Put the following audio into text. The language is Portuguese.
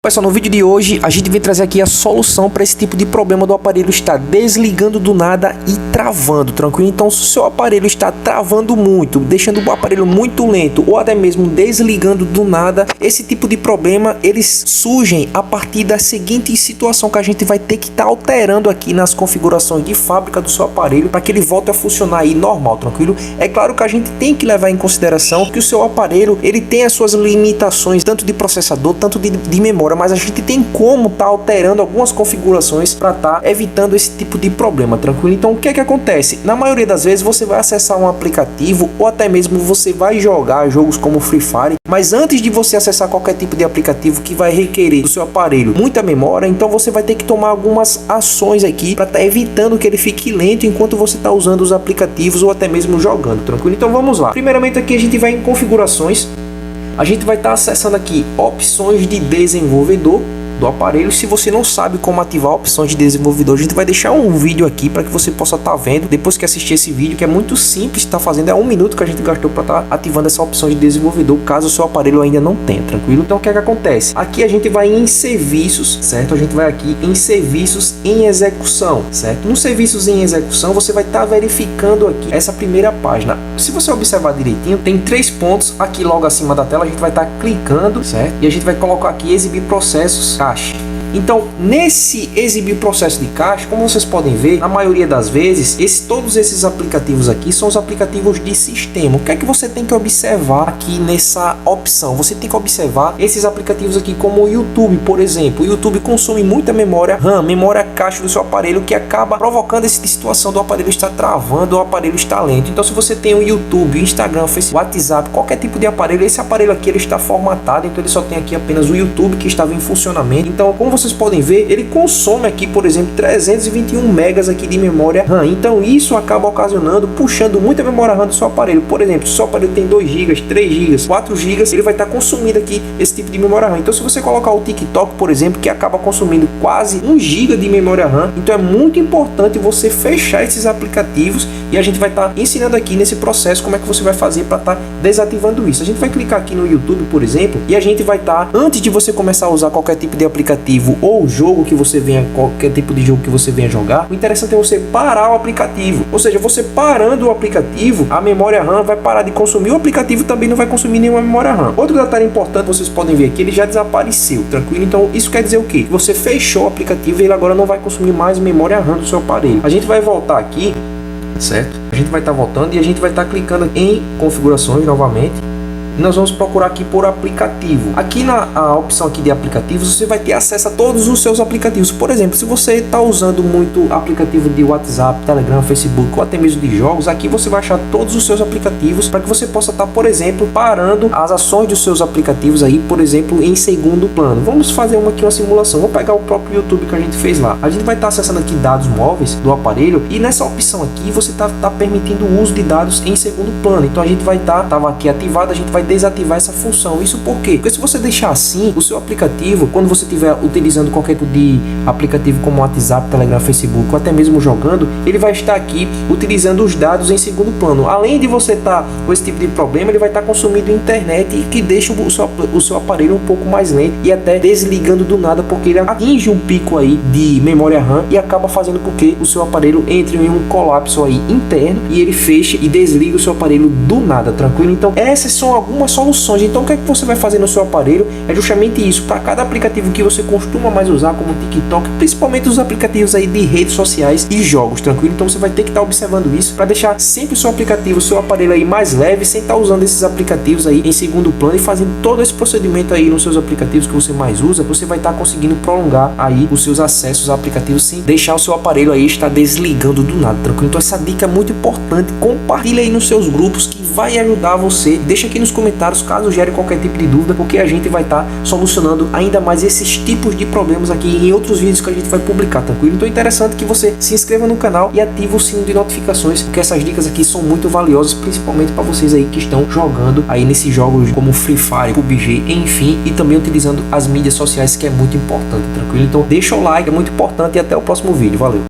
Pessoal, no vídeo de hoje a gente vem trazer aqui a solução para esse tipo de problema do aparelho estar desligando do nada e travando, tranquilo? Então, se o seu aparelho está travando muito, deixando o aparelho muito lento ou até mesmo desligando do nada, esse tipo de problema eles surgem a partir da seguinte situação que a gente vai ter que estar alterando aqui nas configurações de fábrica do seu aparelho para que ele volte a funcionar aí normal, tranquilo? É claro que a gente tem que levar em consideração que o seu aparelho ele tem as suas limitações, tanto de processador, tanto de memória, mas a gente tem como estar alterando algumas configurações para estar evitando esse tipo de problema, tranquilo? Então o que é que acontece? Na maioria das vezes você vai acessar um aplicativo ou até mesmo você vai jogar jogos como Free Fire, mas antes de você acessar qualquer tipo de aplicativo que vai requerer do seu aparelho muita memória, então você vai ter que tomar algumas ações aqui para estar evitando que ele fique lento enquanto você está usando os aplicativos ou até mesmo jogando, tranquilo? Então vamos lá. Primeiramente aqui a gente vai em configurações. A gente vai estar acessando aqui opções de desenvolvedor do aparelho. Se você não sabe como ativar opções de desenvolvedor, a gente vai deixar um vídeo aqui para que você possa estar vendo depois que assistir esse vídeo, que é muito simples, está fazendo, é 1 minuto que a gente gastou para estar ativando essa opção de desenvolvedor, caso o seu aparelho ainda não tenha, tranquilo? Então o que é que acontece? Aqui a gente vai em serviços, certo? A gente vai aqui em serviços em execução, certo? Nos serviços em execução você vai estar verificando aqui essa primeira página. Se você observar direitinho, tem 3 pontos aqui logo acima da tela. A gente vai estar clicando, certo? E a gente vai colocar aqui exibir processos cache. Então, nesse exibir processo de cache, como vocês podem ver, na maioria das vezes, todos esses aplicativos aqui são os aplicativos de sistema. O que é que você tem que observar aqui nessa opção? Você tem que observar esses aplicativos aqui como o YouTube, por exemplo. O YouTube consome muita memória RAM, memória cache do seu aparelho, que acaba provocando essa situação do aparelho estar travando ou o aparelho estar lento. Então, se você tem o YouTube, o Instagram, o Facebook, WhatsApp, qualquer tipo de aparelho, esse aparelho aqui ele está formatado, então ele só tem aqui apenas o YouTube que estava em funcionamento. Então, como vocês podem ver, ele consome aqui, por exemplo, 321 megas aqui de memória RAM. Então isso acaba ocasionando, puxando muita memória RAM do seu aparelho. Por exemplo, se o seu aparelho tem 2 GB, 3 GB, 4 GB, ele vai estar consumindo aqui esse tipo de memória RAM. Então se você colocar o TikTok, por exemplo, que acaba consumindo quase 1 GB de memória RAM, então é muito importante você fechar esses aplicativos e a gente vai estar ensinando aqui nesse processo como é que você vai fazer para estar desativando isso. A gente vai clicar aqui no YouTube, por exemplo, e a gente vai estar, antes de você começar a usar qualquer tipo de aplicativo ou jogo que você venha, qualquer tipo de jogo que você venha jogar, o interessante é você parar o aplicativo. Ou seja, você parando o aplicativo, a memória RAM vai parar de consumir, o aplicativo também não vai consumir nenhuma memória RAM. Outro detalhe importante, vocês podem ver aqui, ele já desapareceu, tranquilo? Então isso quer dizer o quê? Você fechou o aplicativo e ele agora não vai consumir mais memória RAM do seu aparelho. A gente vai voltar aqui, certo? A gente vai estar voltando e a gente vai estar clicando em configurações novamente. Nós vamos procurar aqui por aplicativo. Aqui na opção aqui de aplicativos, você vai ter acesso a todos os seus aplicativos. Por exemplo, se você está usando muito aplicativo de WhatsApp, Telegram, Facebook ou até mesmo de jogos, aqui você vai achar todos os seus aplicativos para que você possa estar, por exemplo, parando as ações dos seus aplicativos aí, por exemplo, em segundo plano. Vamos fazer uma simulação. Vou pegar o próprio YouTube que a gente fez lá. A gente vai estar acessando aqui dados móveis do aparelho e nessa opção aqui você está permitindo o uso de dados em segundo plano. Então a gente vai estava aqui ativado, a gente vai desativar essa função. Isso por quê? Porque se você deixar assim, o seu aplicativo, quando você estiver utilizando qualquer tipo de aplicativo como WhatsApp, Telegram, Facebook ou até mesmo jogando, ele vai estar aqui utilizando os dados em segundo plano. Além de você estar com esse tipo de problema, ele vai estar consumindo internet e que deixa o seu aparelho um pouco mais lento e até desligando do nada, porque ele atinge um pico aí de memória RAM e acaba fazendo com que o seu aparelho entre em um colapso aí interno e ele feche e desliga o seu aparelho do nada, tranquilo? Então essas são algumas soluções. Então o que é que você vai fazer no seu aparelho é justamente isso. Para cada aplicativo que você costuma mais usar, como o TikTok, principalmente os aplicativos aí de redes sociais e jogos, tranquilo? Então você vai ter que estar observando isso para deixar sempre o seu aplicativo, o seu aparelho aí mais leve, sem estar usando esses aplicativos aí em segundo plano e fazendo todo esse procedimento aí nos seus aplicativos que você mais usa. Você vai estar conseguindo prolongar aí os seus acessos a aplicativos sem deixar o seu aparelho aí estar desligando do nada, tranquilo? Então essa dica é muito importante. Compartilha aí nos seus grupos que vai ajudar você. Deixa aqui nos comentários caso gere qualquer tipo de dúvida, porque a gente vai estar solucionando ainda mais esses tipos de problemas aqui em outros vídeos que a gente vai publicar, tranquilo? Então é interessante que você se inscreva no canal e ative o sino de notificações, porque essas dicas aqui são muito valiosas, principalmente para vocês aí que estão jogando aí nesses jogos como Free Fire, PUBG, enfim, e também utilizando as mídias sociais, que é muito importante, tranquilo? Então deixa o like, é muito importante, e até o próximo vídeo. Valeu!